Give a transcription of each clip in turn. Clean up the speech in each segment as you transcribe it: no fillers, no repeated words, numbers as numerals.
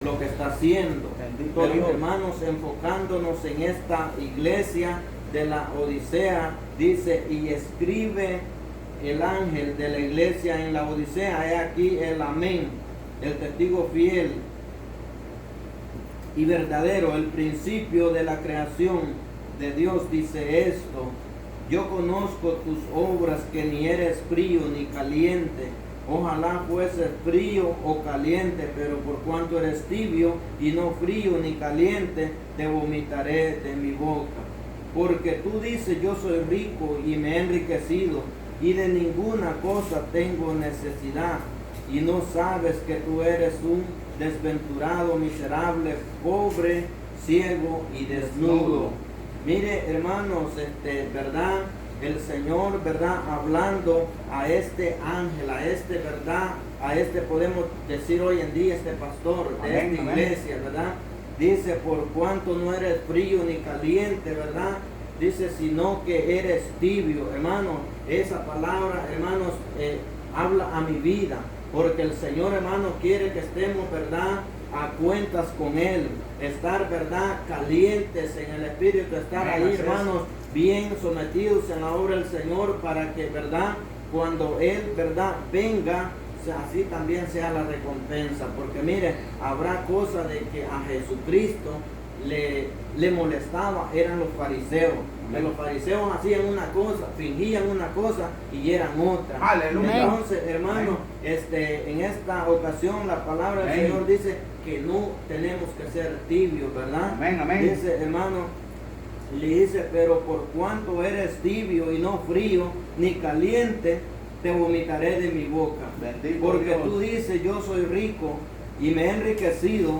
lo que está haciendo. Bendito Pero Dios. hermanos, enfocándonos en esta iglesia de la Odisea, dice, y escribe el ángel de la iglesia en la Odisea, he aquí el amén, el testigo fiel y verdadero, el principio de la creación de Dios, dice esto: yo conozco tus obras, que ni eres frío ni caliente. Ojalá fuese frío o caliente, pero por cuanto eres tibio y no frío ni caliente, te vomitaré de mi boca. Porque tú dices, yo soy rico y me he enriquecido, y de ninguna cosa tengo necesidad, y no sabes que tú eres un desventurado, miserable, pobre, ciego y desnudo. Mire, hermanos, ¿verdad? El Señor, ¿verdad? Hablando a este ángel, a este, ¿verdad? A este, podemos decir hoy en día, este pastor de Amén, esta amén. iglesia, ¿verdad? Dice, por cuanto no eres frío ni caliente, ¿verdad? Dice, sino que eres tibio. Hermano, esa palabra, hermanos, habla a mi vida, porque el Señor, hermano, quiere que estemos, ¿verdad?, a cuentas con Él, estar, ¿verdad?, calientes en el Espíritu, estar Amén, ahí, así es. hermanos, bien sometidos en la obra del Señor, para que, ¿verdad?, cuando Él, ¿verdad?, venga, así también sea la recompensa. Porque mire, habrá cosas de que a Jesucristo le molestaba, eran los fariseos. Que los fariseos hacían una cosa, fingían una cosa y eran otra. Aleluya. Entonces, hermano, en esta ocasión la palabra del Amén. Señor dice que no tenemos que ser tibios, ¿verdad? Amén, amén. Dice, hermano, le dice, pero por cuanto eres tibio y no frío ni caliente, te vomitaré de mi boca. Bendito Porque Dios. tú dices, yo soy rico y me he enriquecido,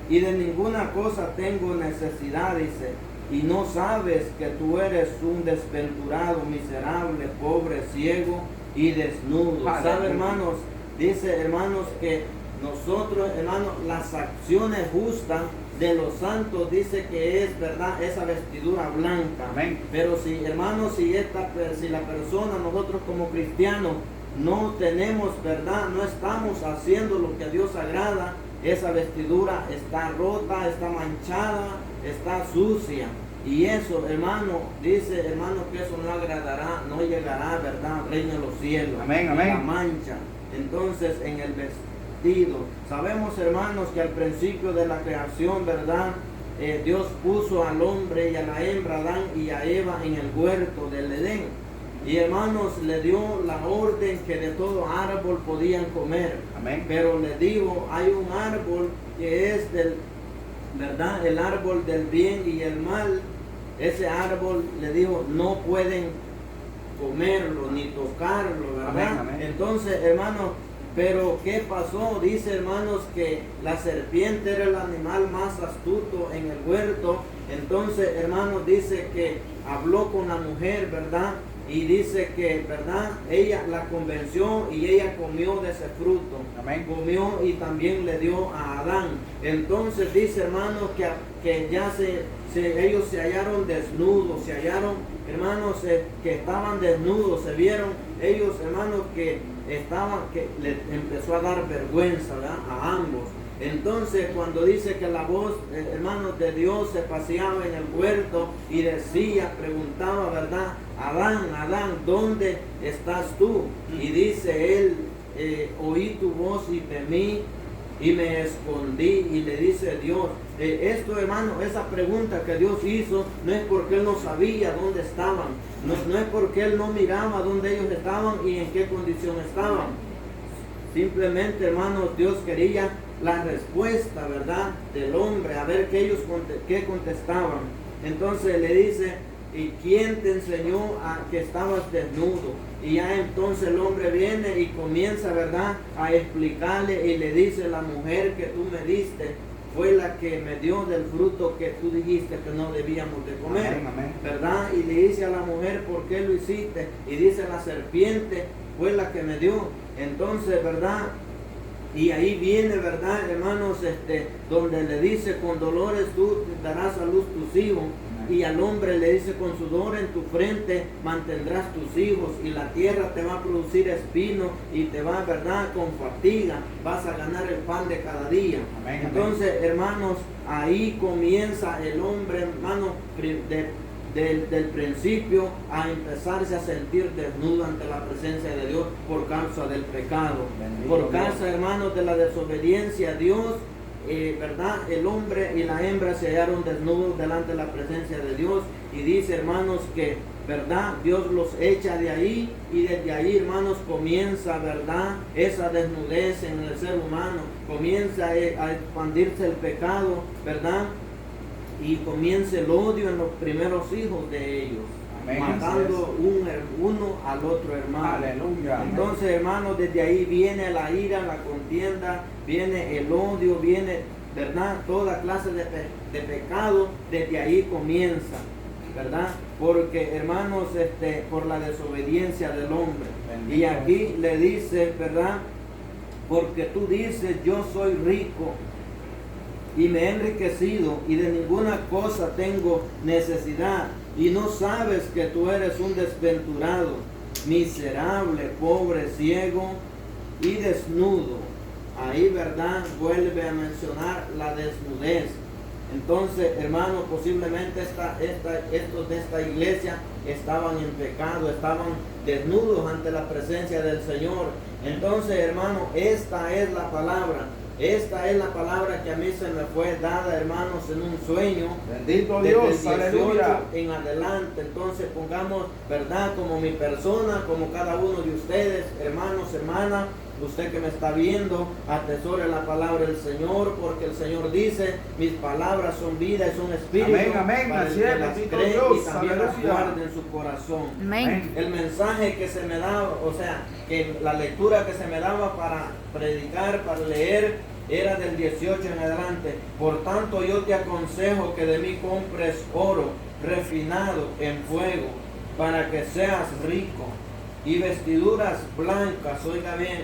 y de ninguna cosa tengo necesidad, dice, y no sabes que tú eres un desventurado, miserable, pobre, ciego y desnudo. Aleluya. ¿Sabe, hermanos? Dice, hermanos, que nosotros, hermanos, las acciones justas de los santos, dice que es, ¿verdad?, esa vestidura blanca. Amén. Pero si, hermanos, si la persona, nosotros como cristianos, no tenemos, ¿verdad?, no estamos haciendo lo que a Dios agrada, esa vestidura está rota, está manchada, está sucia. Y eso, hermano, dice, hermano, que eso no agradará, no llegará, ¿verdad?, al reino de los cielos. Amén, amén. La mancha. Entonces, en el vestido, sabemos, hermanos, que al principio de la creación, ¿verdad?, Dios puso al hombre y a la hembra, Adán y a Eva, en el huerto del Edén. Y, hermanos, le dio la orden que de todo árbol podían comer. Amén. Pero le digo, hay un árbol que es del, ¿verdad?, el árbol del bien y el mal. Ese árbol, le digo, no pueden comerlo ni tocarlo, ¿verdad? Amén, amén. Entonces, hermanos, pero ¿qué pasó? Dice, hermanos, que la serpiente era el animal más astuto en el huerto. Entonces, hermanos, dice que habló con la mujer, ¿verdad? Y dice que, ¿verdad?, ella la convenció y ella comió de ese fruto. Amén. Comió y también le dio a Adán. Entonces dice, hermanos, que ya ellos se hallaron desnudos, se hallaron, hermanos, que estaban desnudos, se vieron ellos, hermanos, que les empezó a dar vergüenza, ¿verdad?, a ambos. Entonces, cuando dice que la voz, hermanos, de Dios se paseaba en el huerto y decía, preguntaba, ¿verdad?, Adán, Adán, ¿dónde estás tú? Y dice él, oí tu voz y temí y me escondí. Y le dice Dios, esto, hermano, esa pregunta que Dios hizo, no es porque él no sabía dónde estaban, no es porque él no miraba dónde ellos estaban y en qué condición estaban. Simplemente, hermanos, Dios quería la respuesta, ¿verdad?, del hombre, a ver qué ellos qué contestaban. Entonces le dice, ¿y quién te enseñó a que estabas desnudo? Y ya entonces el hombre viene y comienza, ¿verdad?, a explicarle y le dice, la mujer que tú me diste fue la que me dio del fruto que tú dijiste que no debíamos de comer. Amén, amén. ¿Verdad? Y le dice a la mujer, ¿por qué lo hiciste? Y dice, la serpiente fue la que me dio. Entonces, ¿verdad? Y ahí viene, ¿verdad, hermanos? Donde le dice, con dolores tú darás a luz tus hijos. Y al hombre le dice, con sudor en tu frente mantendrás tus hijos, y la tierra te va a producir espino y te va, ¿verdad? Con fatiga vas a ganar el pan de cada día. Amén, Entonces, hermanos, ahí comienza el hombre, hermano, del principio a empezarse a sentir desnudo ante la presencia de Dios por causa del pecado. Bendito Por causa, Dios. hermanos, de la desobediencia a Dios, ¿verdad? El hombre y la hembra se hallaron desnudos delante de la presencia de Dios, y dice, hermanos, que, ¿verdad? Dios los echa de ahí, y desde ahí, hermanos, comienza, ¿verdad? Esa desnudez en el ser humano, comienza a expandirse el pecado, ¿verdad? Y comienza el odio en los primeros hijos de ellos. Amén, Matando uno al otro hermano. Aleluya. Entonces, hermanos, desde ahí viene la ira, la contienda, viene el odio, viene, ¿verdad? Toda clase de pecado, desde ahí comienza, ¿verdad? Porque, hermanos, por la desobediencia del hombre. Bendito. Y aquí le dice, ¿verdad? Porque tú dices, yo soy rico y me he enriquecido, y de ninguna cosa tengo necesidad, y no sabes que tú eres un desventurado, miserable, pobre, ciego y desnudo. Ahí, ¿verdad? Vuelve a mencionar la desnudez. Entonces, hermanos, posiblemente estos de esta iglesia estaban en pecado, estaban desnudos ante la presencia del Señor. Entonces, hermano, esta es la palabra. Esta es la palabra que a mí se me fue dada, hermanos, en un sueño. Bendito Desde Dios, el 18 aleluya. en adelante. Entonces pongamos, ¿verdad? Como mi persona, como cada uno de ustedes, hermanos, hermanas, usted que me está viendo, atesore la palabra del Señor, porque el Señor dice, mis palabras son vida y son espíritu. Amén, amén, Para el así que es, las bendito cree Dios, y también las aleluya. guarde en su corazón. Amén. El mensaje que se me daba, o sea, que la lectura que se me daba para predicar, para leer, era del 18 en adelante. Por tanto, yo te aconsejo que de mí compres oro refinado en fuego, para que seas rico, y vestiduras blancas, oiga bien,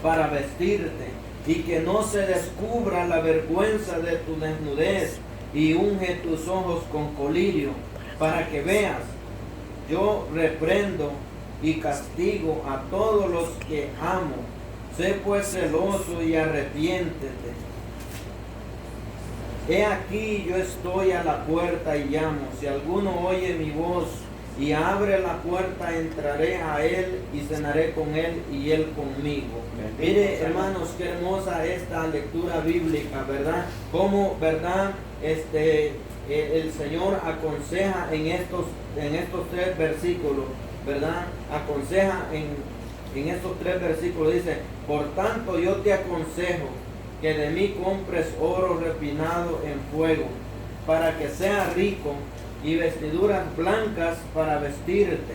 para vestirte, y que no se descubra la vergüenza de tu desnudez, y unge tus ojos con colirio, para que veas. Yo reprendo y castigo a todos los que amo. Sé pues celoso y arrepiéntete. He aquí yo estoy a la puerta y llamo. Si alguno oye mi voz y abre la puerta, entraré a él y cenaré con él y él conmigo. Mire, hermanos, qué hermosa esta lectura bíblica, ¿verdad? Cómo, ¿verdad? El Señor aconseja en estos 3 versículos, ¿verdad? Aconseja en estos 3 versículos, dice, por tanto yo te aconsejo que de mí compres oro refinado en fuego, para que seas rico, y vestiduras blancas para vestirte,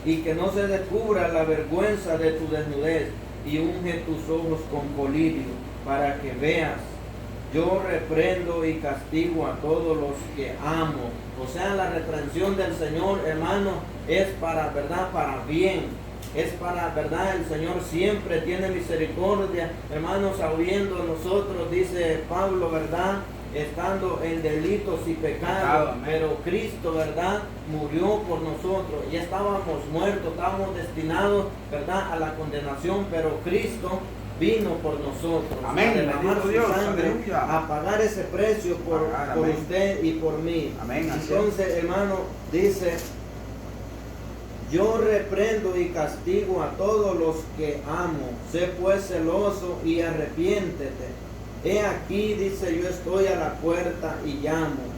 y que no se descubra la vergüenza de tu desnudez, y unge tus ojos con colirio, para que veas. Yo reprendo y castigo a todos los que amo. O sea, la reprensión del Señor, hermano, es para, ¿verdad? Para bien. Es para, ¿verdad? El Señor siempre tiene misericordia, hermanos, habiendo nosotros, dice Pablo, ¿verdad? Estando en delitos y pecados, pero Cristo, ¿verdad? Murió por nosotros. Ya estábamos muertos, estábamos destinados, ¿verdad? A la condenación, pero Cristo vino por nosotros. Amén. A derramar su Dios, sangre, aleluya. a pagar ese precio por Amén. usted y por mí. Amén. Así es. Entonces, hermano, dice, yo reprendo y castigo a todos los que amo. Sé pues celoso y arrepiéntete. He aquí, dice, yo estoy a la puerta y llamo.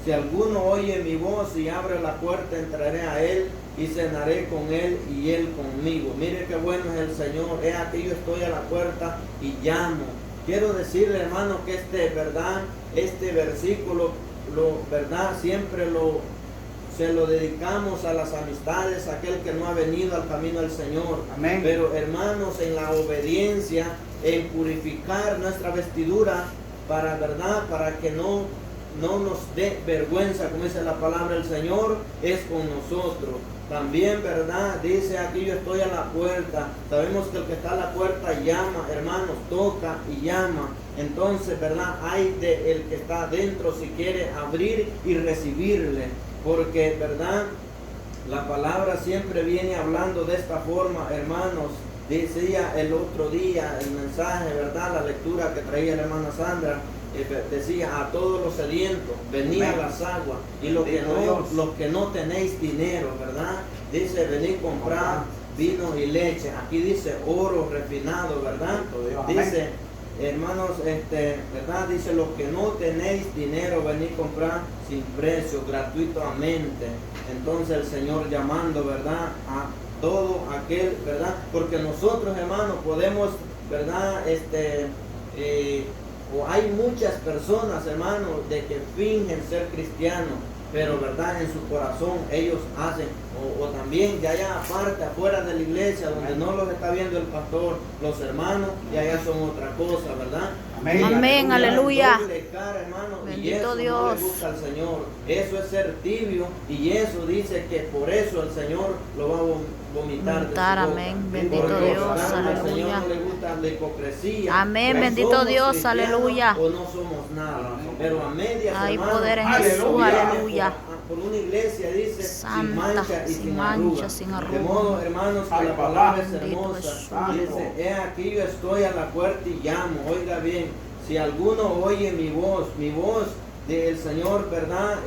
Si alguno oye mi voz y abre la puerta, entraré a él y cenaré con él y él conmigo. Mire qué bueno es el Señor. He aquí, yo estoy a la puerta y llamo. Quiero decirle, hermano, que este versículo, ¿verdad? Siempre se lo dedicamos a las amistades, a aquel que no ha venido al camino del Señor. Amén. Pero, hermanos, en la obediencia, en purificar nuestra vestidura, para, ¿verdad? Para que no nos dé vergüenza, como dice la palabra del Señor, es con nosotros. también, ¿verdad? Dice aquí, yo estoy a la puerta. Sabemos que el que está a la puerta llama, hermanos, toca y llama. Entonces, ¿verdad? Hay de el que está adentro si quiere abrir y recibirle. Porque, ¿verdad? La palabra siempre viene hablando de esta forma, hermanos. Decía el otro día el mensaje, ¿verdad? La lectura que traía la hermana Sandra. Decía a todos los sedientos, venid a las aguas, y los que no tenéis dinero, ¿verdad? Dice, venid comprar vino y leche. Aquí dice oro refinado, ¿verdad? Dice, hermanos, ¿verdad? Dice, los que no tenéis dinero, venid comprar sin precio, gratuitamente. Entonces el Señor llamando, ¿verdad? A todo aquel, ¿verdad? Porque nosotros, hermanos, podemos, ¿verdad? O hay muchas personas, hermanos, de que fingen ser cristianos, pero verdad, en su corazón ellos hacen, o también de allá aparte, afuera de la iglesia, donde no los está viendo el pastor, los hermanos, y allá son otra cosa, ¿verdad? Amén, amén, aleluya. Hermano, bendito y eso Dios. no le gusta al Señor. Eso es ser tibio, y eso dice que por eso el Señor lo va a vomitar de su boca. Amén, bendito Porque, Dios, ¿verdad? Al Señor aleluya. no le gusta la hipocresía. Amén, O bendito somos Dios, cristianos aleluya. O no somos nada. Pero a medias, Hay hermano, poder en viene Jesús, por- aleluya. Por una iglesia dice Santa, sin mancha y sin sin mancha, arruga. sin arruga. De modo, hermanos, que Ay, la papá. palabra es Bendito hermosa. Jesús. Dice, he aquí yo estoy a la puerta y llamo. Oiga bien, si alguno oye mi voz del Señor, ¿verdad?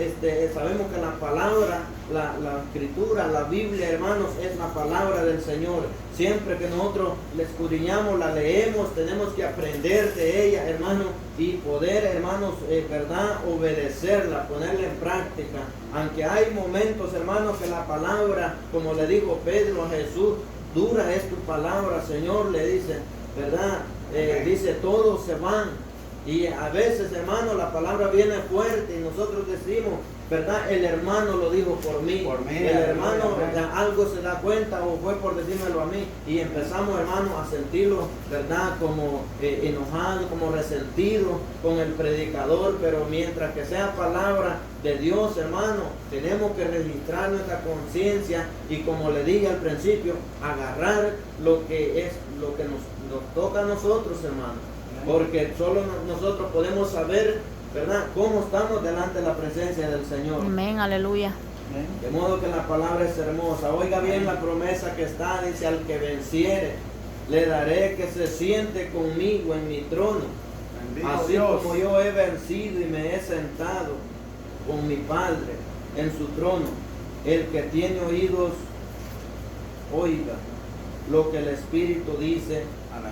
Sabemos que la palabra, la escritura, la Biblia, hermanos, es la palabra del Señor. Siempre que nosotros la escudriñamos, la leemos, tenemos que aprender de ella, hermanos, y poder, hermanos, ¿verdad? Obedecerla, ponerla en práctica. Aunque hay momentos, hermanos, que la palabra, como le dijo Pedro a Jesús, dura es tu palabra, Señor, le dice, ¿verdad? Dice, todos se van. Y a veces, hermano, la palabra viene fuerte y nosotros decimos, ¿verdad? El hermano lo dijo por mí. El hermano, ¿verdad? Algo se da cuenta o fue por decírmelo a mí. Y empezamos, hermano, a sentirlo, ¿verdad? Como enojado, como resentido con el predicador. Pero mientras que sea palabra de Dios, hermano, tenemos que registrar nuestra conciencia y, como le dije al principio, agarrar lo que es, lo que nos toca a nosotros, hermano. Porque solo nosotros podemos saber, ¿verdad?, cómo estamos delante de la presencia del Señor. Amén, aleluya. De modo que la palabra es hermosa. Oiga bien la promesa que está, dice, al que venciere, le daré que se siente conmigo en mi trono. Bendito Así Dios. como yo he vencido y me he sentado con mi Padre en su trono. El que tiene oídos, oiga lo que el Espíritu dice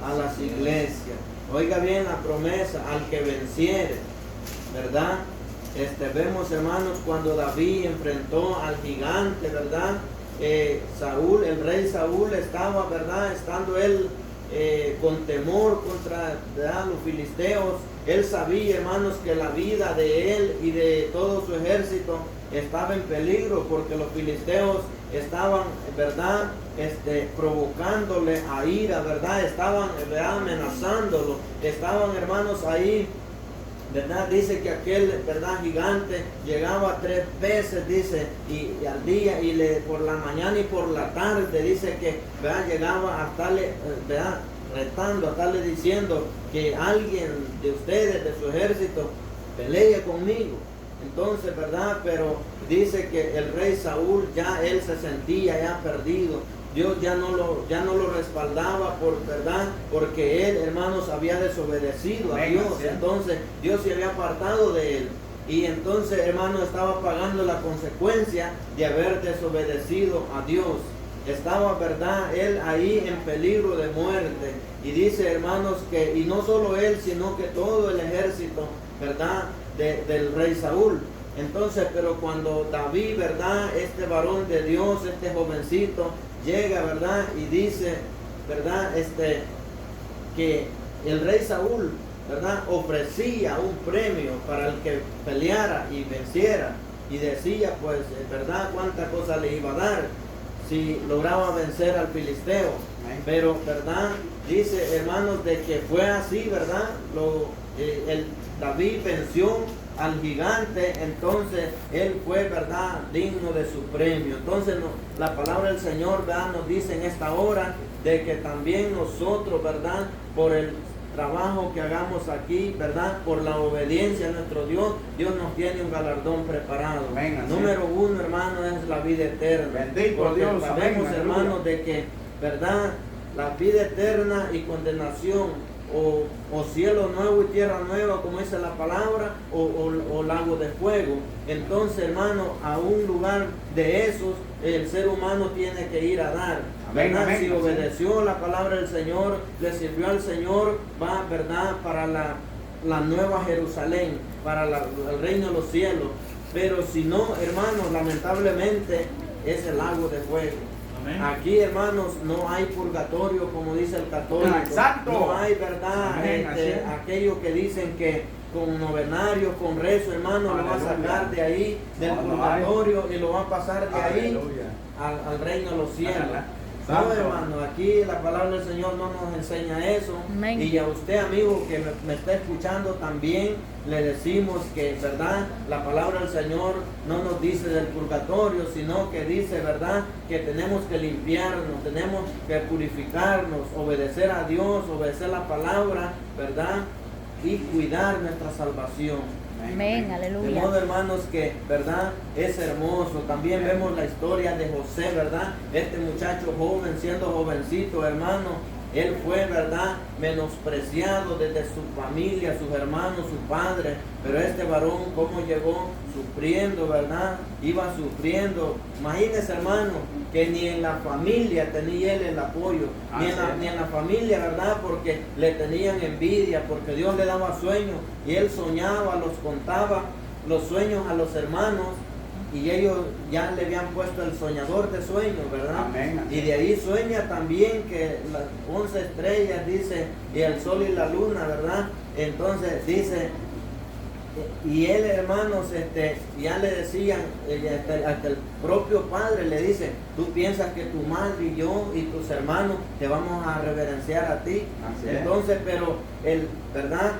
a las iglesias. Oiga bien la promesa, al que venciere, ¿verdad? Vemos, hermanos, cuando David enfrentó al gigante, ¿verdad? Saúl, el rey Saúl estaba, ¿verdad? Estando él con temor contra, ¿verdad?, los filisteos. Él sabía, hermanos, que la vida de él y de todo su ejército estaba en peligro, porque los filisteos estaban, ¿verdad?, provocándole a ira, ¿verdad? Estaban, ¿verdad?, amenazándolo. Estaban, hermanos, ahí, ¿verdad? Dice que aquel, ¿verdad?, gigante llegaba 3 veces, dice, y al día, y por la mañana y por la tarde, dice que, ¿verdad?, llegaba a estarle, ¿verdad?, retando, a estarle diciendo que alguien de ustedes, de su ejército, pelee conmigo. Entonces, ¿verdad? Pero dice que el rey Saúl ya él se sentía ya perdido. Dios ya no lo respaldaba, ¿verdad? Porque él, hermanos, había desobedecido a Dios. Entonces, Dios se había apartado de él. Y entonces, hermano, estaba pagando la consecuencia de haber desobedecido a Dios. Estaba, ¿verdad?, él ahí en peligro de muerte. Y dice, hermanos, que, y no solo él, sino que todo el ejército, ¿verdad?, del rey Saúl. Entonces, pero cuando David, ¿verdad?, este varón de Dios, este jovencito, llega, ¿verdad?, y dice, ¿verdad?, que el rey Saúl, ¿verdad?, ofrecía un premio para el que peleara y venciera. Y decía, pues, ¿verdad?, cuánta cosa le iba a dar si lograba vencer al filisteo. Pero, ¿verdad?, dice, hermanos, de que fue así, ¿verdad? David venció al gigante, entonces él fue, ¿verdad?, digno de su premio. Entonces la palabra del Señor, ¿verdad?, nos dice en esta hora de que también nosotros, ¿verdad?, por el trabajo que hagamos aquí, ¿verdad?, por la obediencia a nuestro Dios, Dios nos tiene un galardón preparado. Amén, Número uno, hermano, es la vida eterna. Bendito Porque Dios, sabemos, amén, hermanos, aleluya. de que, ¿verdad?, la vida eterna y condenación, o cielo nuevo y tierra nueva, como dice la palabra, o lago de fuego. Entonces, hermano, a un lugar de esos el ser humano tiene que ir a dar. Amén, ¿Verdad? amén, Si amén. obedeció la palabra del Señor, le sirvió al Señor, va, ¿verdad?, para la nueva Jerusalén, para el reino de los cielos. Pero si no, hermanos, lamentablemente es el lago de fuego. Amén. Aquí, hermanos, no hay purgatorio como dice el católico. Exacto. No hay, ¿verdad? Amén, así es. Aquellos que dicen que con novенarios, con rezo, hermano, lo va a Aleluya. sacar de ahí, del No, no purgatorio, y lo va a pasar de ahí Aleluya. al reino de los cielos. No, Santo. hermano, aquí la palabra del Señor no nos enseña eso. Amén. Y a usted, amigo, que me está escuchando también, le decimos que, ¿verdad?, la palabra del Señor no nos dice del purgatorio, sino que dice, ¿verdad?, que tenemos que limpiarnos, tenemos que purificarnos, obedecer a Dios, obedecer la palabra, ¿verdad?, y cuidar nuestra salvación. Amén, De aleluya. modo, hermanos, que, ¿verdad?, es hermoso. También vemos la historia de José, ¿verdad? Este muchacho joven, siendo jovencito, hermano, él fue, ¿verdad?, menospreciado desde su familia, sus hermanos, su padre. Pero este varón, ¿cómo llegó? Sufriendo, ¿verdad? Iba sufriendo. Imagínense, hermano, que ni en la familia tenía él el apoyo. Ni en la familia, ¿verdad? Porque le tenían envidia, porque Dios le daba sueños. Y él soñaba, los contaba los sueños a los hermanos. Y ellos ya le habían puesto el soñador de sueños, ¿verdad? Amén. Y de ahí sueña también que las 11 estrellas, dice, y el sol y la luna, ¿verdad? Entonces dice, y él, hermanos, ya le decían, hasta el propio padre le dice, tú piensas que tu madre y yo y tus hermanos te vamos a reverenciar a ti. Así es. Entonces, pero ¿verdad?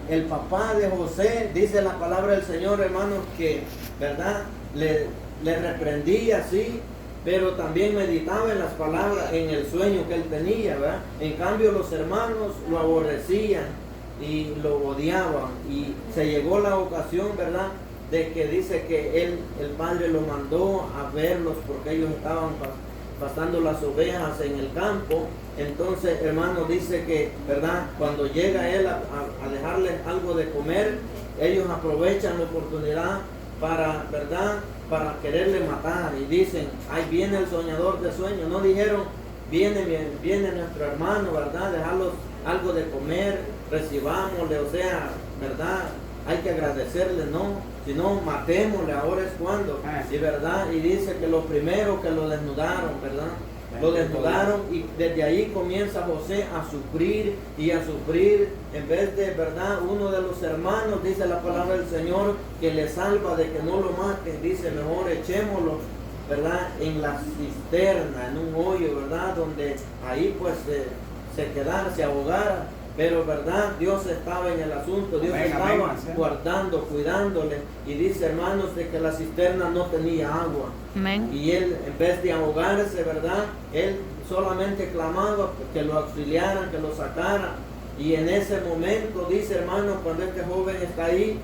El papá de José, dice la palabra del Señor, hermanos, que, ¿verdad?, le reprendía, sí, pero también meditaba en las palabras, en el sueño que él tenía, ¿verdad? En cambio, los hermanos lo aborrecían y lo odiaban, y se llegó la ocasión, ¿verdad?, de que dice que el padre lo mandó a verlos porque ellos estaban pasando las ovejas en el campo. Entonces, hermano, dice que, ¿verdad?, cuando llega él a dejarles algo de comer, ellos aprovechan la oportunidad para, ¿verdad?, para quererle matar, y dicen, ahí viene el soñador de sueños. No dijeron, viene nuestro hermano, ¿verdad?, dejarlos algo de comer, recibámosle, o sea, ¿verdad?, hay que agradecerle, no, si no, matémosle, ahora es cuando. Y verdad, y dice que los primeros que lo desnudaron, ¿verdad? Lo desnudaron, y desde ahí comienza José a sufrir y a sufrir. En vez de, ¿verdad?, uno de los hermanos, dice la palabra del Señor, que le salva de que no lo maten, dice, mejor echémoslo, ¿verdad?, en la cisterna, en un hoyo, ¿verdad?, donde ahí pues se quedara, se ahogara. Pero, ¿verdad?, Dios estaba en el asunto, Dios Amén, estaba amén, guardando, cuidándole. Y dice, hermanos, de que la cisterna no tenía agua. Amén. Y él, en vez de ahogarse, ¿verdad?, él solamente clamaba que lo auxiliaran, que lo sacaran. Y en ese momento, dice, hermanos, cuando este joven está ahí,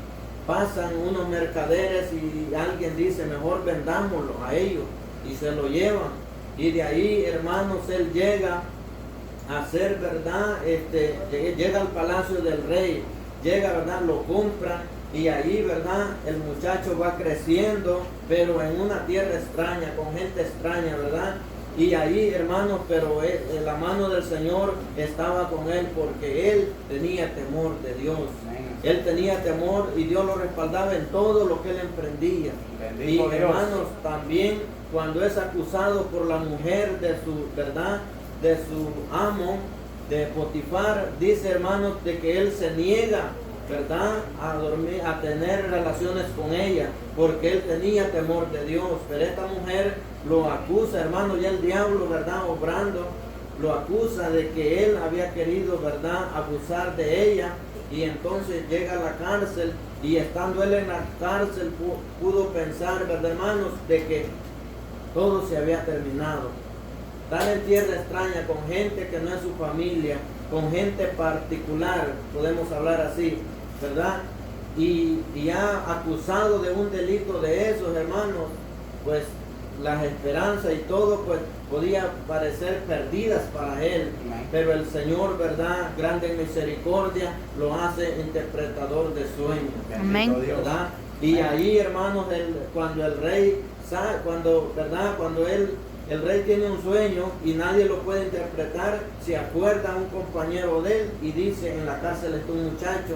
pasan unos mercaderes y alguien dice, mejor vendámoslo a ellos, y se lo llevan. Y de ahí, hermanos, él llega a hacer, ¿verdad?, llega al palacio del rey, llega, ¿verdad?, lo compran, y ahí, ¿verdad?, el muchacho va creciendo, pero en una tierra extraña, con gente extraña, ¿verdad? Y ahí, hermanos, pero la mano del Señor estaba con él, porque él tenía temor de Dios. Él tenía temor y Dios lo respaldaba en todo lo que él emprendía. Bendito Y Dios. hermanos, también cuando es acusado por la mujer de su, ¿verdad?, de su amo, de Potifar, dice, hermanos, de que él se niega, ¿verdad?, a dormir, a tener relaciones con ella, porque él tenía temor de Dios. Pero esta mujer lo acusa, hermano, ya el diablo, ¿verdad?, obrando lo acusa de que él había querido, ¿verdad?, abusar de ella. Y entonces llega a la cárcel, y estando él en la cárcel pudo pensar, ¿verdad, hermanos?, de que todo se había terminado. Estar en tierra extraña con gente que no es su familia, con gente particular, podemos hablar así, ¿verdad? Y ya acusado de un delito de esos, hermanos, pues las esperanzas y todo pues podía parecer perdidas para él. Pero el Señor, ¿verdad?, grande en misericordia, lo hace interpretador de sueños. Amén. ¿Verdad? Y ahí, hermanos, cuando el rey, el rey tiene un sueño y nadie lo puede interpretar, se acuerda a un compañero de él y dice: en la cárcel está un muchacho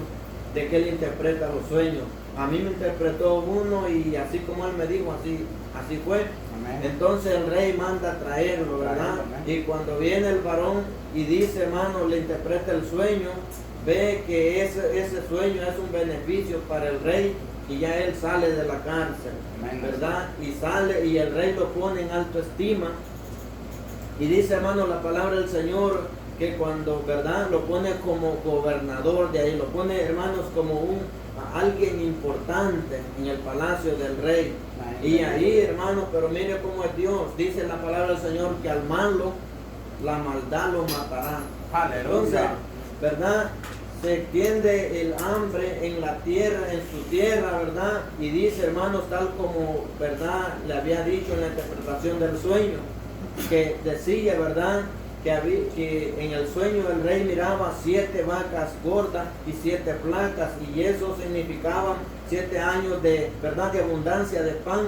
de que él interpreta los sueños. A mí me interpretó uno y así como él me dijo, así fue. Amén. Entonces el rey manda a traerlo, ¿verdad? Y cuando viene el varón y dice, hermano, le interpreta el sueño, ve que ese sueño es un beneficio para el rey y ya él sale de la cárcel, ¿verdad? Y sale y el rey lo pone en alta estima. Y dice, hermano, la palabra del Señor, que cuando, ¿verdad?, lo pone como gobernador de ahí, lo pone, hermanos, como alguien importante en el palacio del rey. Y ahí, hermanos, pero mire cómo es Dios. Dice la palabra del Señor que al malo la maldad lo matará. Entonces, ¿verdad?, se extiende el hambre en la tierra, en su tierra, ¿verdad? Y dice, hermanos, tal como, ¿verdad?, le había dicho en la interpretación del sueño, que decía, ¿verdad?, que en el sueño el rey miraba 7 vacas gordas y 7 flacas, y eso significaba 7 años de, ¿verdad?, de abundancia de pan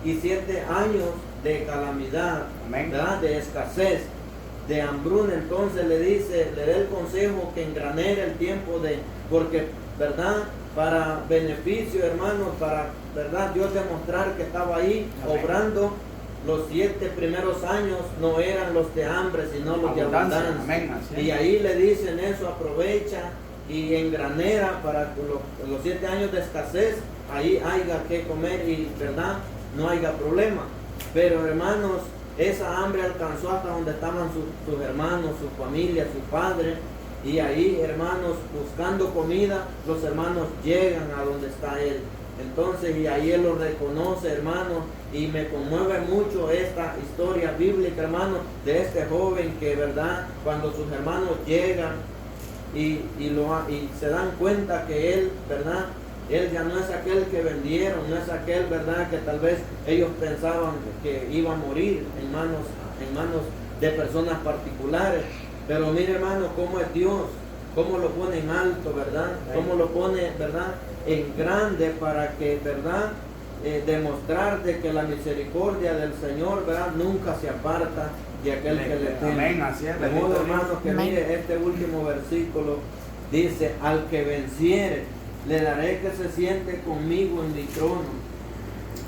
y 7 años de calamidad, ¿verdad?, de escasez, de hambruna. Entonces le da el consejo que engranere el tiempo porque, ¿verdad?, para beneficio, hermanos, para, ¿verdad?, Dios demostrar que estaba ahí obrando. Los 7 primeros años no eran los de hambre, sino los de abundancia. Y ahí le dicen eso, aprovecha y engranera para los 7 años de escasez, ahí haya que comer y, ¿verdad?, no haya problema. Pero, hermanos, esa hambre alcanzó hasta donde estaban sus hermanos, su familia, su padre. Y ahí, hermanos, buscando comida, los hermanos llegan a donde está él. Entonces, y ahí él lo reconoce, hermano, y me conmueve mucho esta historia bíblica, hermano, de este joven que, verdad, cuando sus hermanos llegan y se dan cuenta que él, verdad, él ya no es aquel que vendieron, no es aquel, verdad, que tal vez ellos pensaban que iba a morir en manos de personas particulares. Pero mire, hermano, cómo es Dios, cómo lo pone en alto, verdad, cómo lo pone, verdad, en grande, para que, verdad, demostrar de que la misericordia del Señor, verdad, nunca se aparta de aquel que le teme. Amén, así es. De modo, hermanos, que Amén. mire este último versículo, dice: al que venciere, le daré que se siente conmigo en mi trono,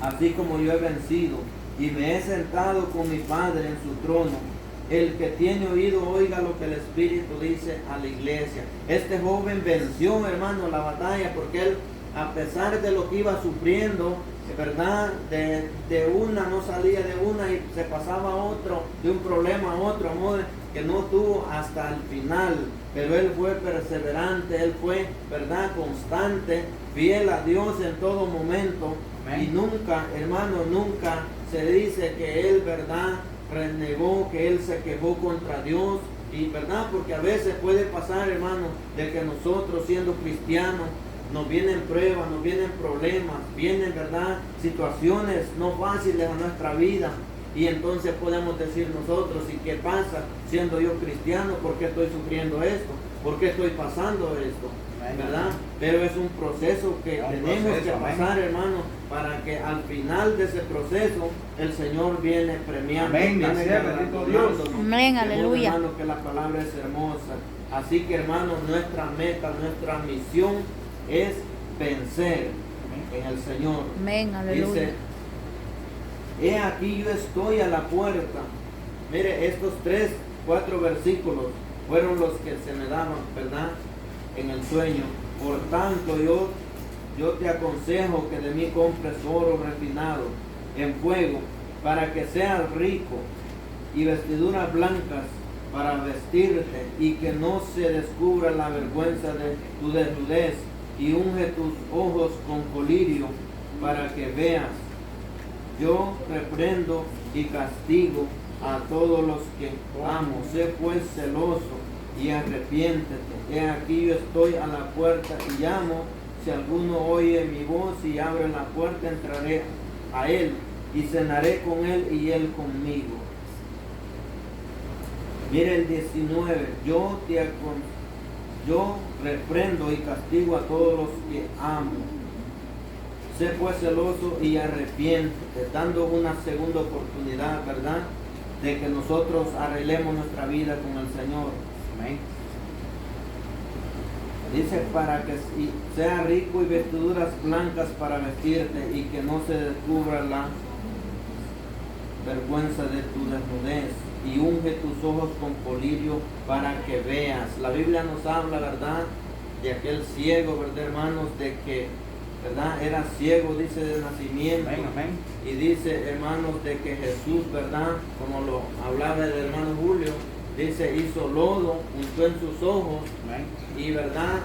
así como yo he vencido, y me he sentado con mi Padre en su trono. El que tiene oído, oiga lo que el Espíritu dice a la iglesia. Este joven venció, hermano, la batalla, porque él, a pesar de lo que iba sufriendo, ¿verdad?, de una no salía de una y se pasaba a otro, de un problema a otro, amor, que no tuvo hasta el final. Pero él fue perseverante, él fue, ¿verdad?, constante, fiel a Dios en todo momento. Amén. Y nunca, hermano, nunca se dice que él, ¿verdad?, renegó, que él se quejó contra Dios. Y, ¿verdad?, porque a veces puede pasar, hermano, de que nosotros, siendo cristianos, nos vienen pruebas, nos vienen problemas, vienen, ¿verdad?, situaciones no fáciles a nuestra vida. Y entonces podemos decir nosotros: ¿y qué pasa siendo yo cristiano? ¿Por qué estoy sufriendo esto? ¿Por qué estoy pasando esto? ¿Verdad? Pero es un proceso que tenemos que pasar, hermano, para que al final de ese proceso el Señor viene premiando. Amén, viene bendito Dios. Amén, De modo, aleluya. hermano, que la palabra es hermosa. Así que, hermano, nuestra meta, nuestra misión es vencer en el Señor. Amén, aleluya. Dice: he aquí yo estoy a la puerta. Mire, estos 4 versículos fueron los que se me daban, ¿verdad?, en el sueño. Por tanto, yo te aconsejo que de mí compres oro refinado en fuego, para que seas rico, y vestiduras blancas para vestirte y que no se descubra la vergüenza de tu desnudez, y unge tus ojos con colirio para que veas. Yo reprendo y castigo a todos los que amo. Sé pues celoso y arrepiéntete. He aquí yo estoy a la puerta y llamo. Si alguno oye mi voz y abre la puerta, entraré a él y cenaré con él y él conmigo. Mire el 19. Yo reprendo y castigo a todos los que amo. Sé pues celoso y arrepiéntete, dando una segunda oportunidad, ¿verdad?, de que nosotros arreglemos nuestra vida con el Señor. Amén. Dice, para que sea rico y vestiduras blancas para vestirte y que no se descubra la vergüenza de tu desnudez, y unge tus ojos con colirio para que veas. La Biblia nos habla, ¿verdad?, de aquel ciego, ¿verdad, hermanos?, de que, ¿verdad?, era ciego, dice, de nacimiento. Amén, amén. Y dice, hermanos, de que Jesús, ¿verdad?, como lo hablaba el hermano Julio, dice, hizo lodo, untó en sus ojos, Amén. y verdad,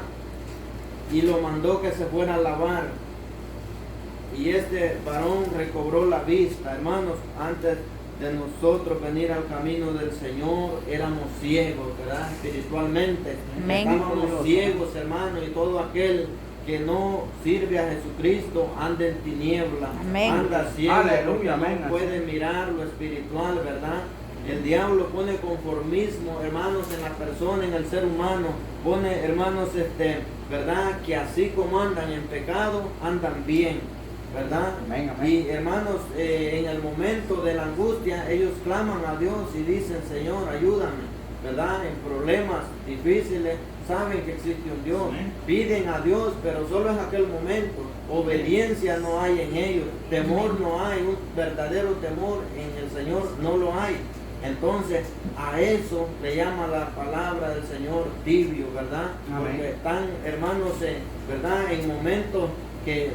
y lo mandó que se fuera a lavar. Y este varón recobró la vista. Hermanos, antes de nosotros venir al camino del Señor, éramos ciegos, ¿verdad?, espiritualmente. Amén. Estábamos ciegos, hermanos, y todo aquel que no sirve a Jesucristo anda en tiniebla, Amén. anda ciego, Aleluya, porque amén. no puede mirar lo espiritual, ¿verdad? El diablo pone conformismo, hermanos, en la persona, en el ser humano. Pone, hermanos, ¿verdad?, que así como andan en pecado, andan bien, ¿verdad? Amén, amén. Y hermanos, en el momento de la angustia, ellos claman a Dios y dicen, Señor, ayúdame, ¿verdad? En problemas difíciles, saben que existe un Dios. Amén. Piden a Dios, pero solo es aquel momento. Obediencia no hay en ellos, temor no hay, un verdadero temor en el Señor no lo hay. Entonces, a eso le llama la palabra del Señor tibio, ¿verdad? Amén. Porque están, hermanos, ¿verdad?, en momentos que,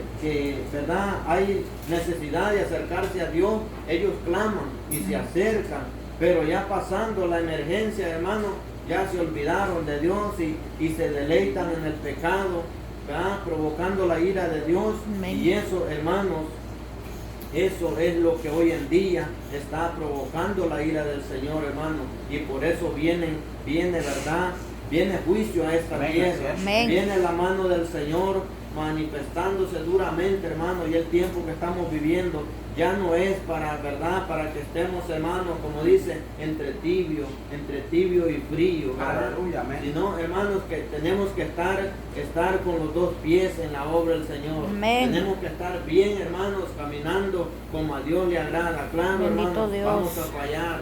¿verdad?, hay necesidad de acercarse a Dios, ellos claman y se acercan, pero ya pasando la emergencia, hermano, ya se olvidaron de Dios y se deleitan en el pecado, ¿verdad?, provocando la ira de Dios. Amén. Y eso, hermanos, eso es lo que hoy en día está provocando la ira del Señor, hermano, y por eso viene, ¿verdad?, viene juicio a esta Amén, tierra. Amén. Viene la mano del Señor manifestándose duramente, hermano, y el tiempo que estamos viviendo ya no es para, ¿verdad?, para que estemos, hermanos, como dice, entre tibio y frío, ¿verdad? Aleluya, amén. Sino, hermanos, que tenemos que estar con los dos pies en la obra del Señor. Amén. Tenemos que estar bien, hermanos, caminando como a Dios le agrada. Claro, Bendito hermanos, Dios. vamos a fallar,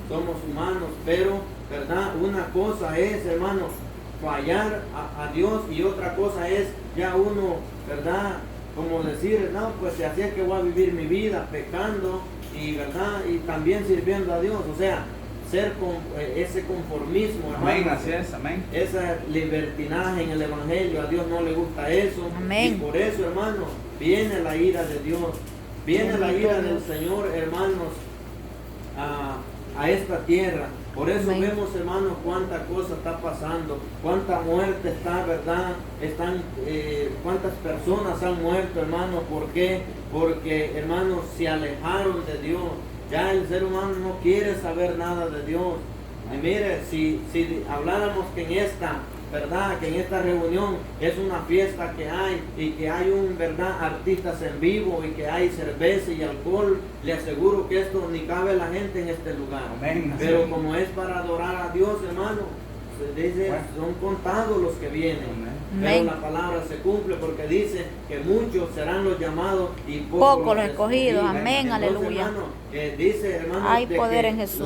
somos humanos, pero, ¿verdad?, una cosa es, hermanos, fallar a Dios, y otra cosa es ya uno, ¿verdad?, como decir, no, pues si así es que voy a vivir mi vida pecando y, ¿verdad?, y también sirviendo a Dios. O sea, ser con ese conformismo, Amén, hermanos, así es, amén. esa libertinaje en el Evangelio, a Dios no le gusta eso. Amén. Y por eso, hermanos, viene la ira de Dios, viene la Bendito ira del Dios. Señor, hermanos, a esta tierra. Por eso Amén. vemos, hermanos, cuánta cosa está pasando, cuánta muerte está, ¿verdad? Cuántas personas han muerto, hermanos. ¿Por qué? Porque, hermanos, se alejaron de Dios. Ya el ser humano no quiere saber nada de Dios. Y mire, si habláramos que en esta, ¿verdad?, que en esta reunión es una fiesta que hay y que hay ¿verdad?, artistas en vivo y que hay cerveza y alcohol, le aseguro que esto ni cabe la gente en este lugar. Amén. Pero como es para adorar a Dios, hermano, se dice, Bueno. son contados los que vienen. Amén. Pero Amén. la palabra se cumple porque dice que muchos serán los llamados y Pocos los los escogidos. escogidos. Amén, Entonces, aleluya. hermano, dice, hermano, Hay de poder que en Jesús.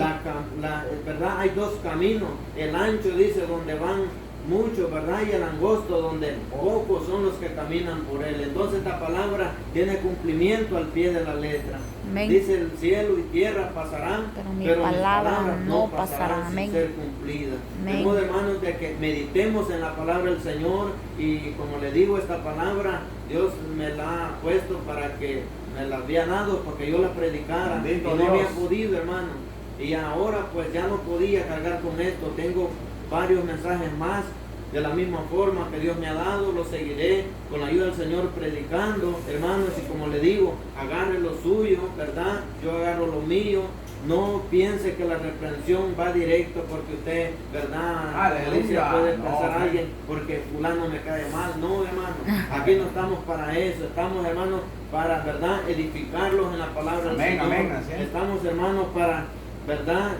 ¿verdad? Hay dos caminos. El ancho dice donde van muchos, ¿verdad? Y el angosto donde pocos son los que caminan por él. Entonces esta palabra tiene cumplimiento al pie de la letra. Amén. Dice, el cielo y tierra pasarán, Pero mi mis palabra palabras no pasarán. sin Amén. ser cumplidas. Amén. De modo, hermanos, de que meditemos en la palabra del Señor, y como le digo, esta palabra Dios me la ha puesto para que me la había dado, porque yo la predicara, Bendito y no Dios. había podido, hermano. Y ahora pues ya no podía cargar con esto. Tengo varios mensajes más de la misma forma que Dios me ha dado. Lo seguiré con la ayuda del Señor predicando, hermanos. Y como le digo, agarre lo suyo, ¿verdad? Yo agarro lo mío. No piense que la reprensión va directo porque usted, ¿verdad? Aleluya. Puede pensar No, a alguien porque fulano me cae mal. No, hermano. Aquí no estamos para eso. Estamos, hermanos, para, ¿verdad? Edificarlos en la palabra del Amén, Señor. amén, así es. Estamos, hermanos, para, ¿verdad?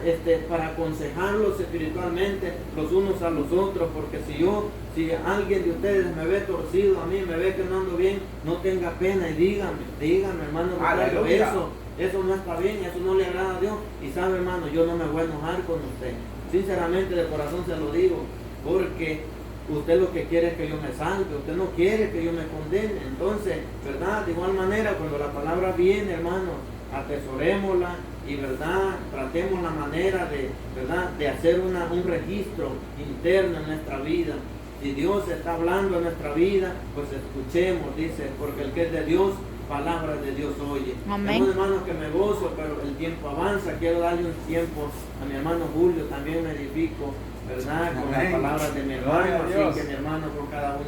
Para aconsejarlos espiritualmente los unos a los otros, porque si alguien de ustedes me ve torcido, a mí me ve que no ando bien, no tenga pena y dígame, hermano, Ricardo, Aleluya. eso no está bien, eso no le agrada a Dios. Y sabe, hermano, yo no me voy a enojar con usted. Sinceramente, de corazón se lo digo, porque usted lo que quiere es que yo me salve, usted no quiere que yo me condene. Entonces, ¿verdad? De igual manera, cuando la palabra viene, hermano, atesorémosla y, ¿verdad? Tratemos la manera de, ¿verdad? De hacer un registro interno en nuestra vida. Si Dios está hablando en nuestra vida, pues escuchemos, dice, porque el que es de Dios, palabras de Dios oye. Amén. Hermanos, que me gozo, pero el tiempo avanza. Quiero darle un tiempo a mi hermano Julio, también me edifico, ¿verdad? Con las Amén. palabras de mi Gloria a hermano, Dios. así que mi hermano con cada uno.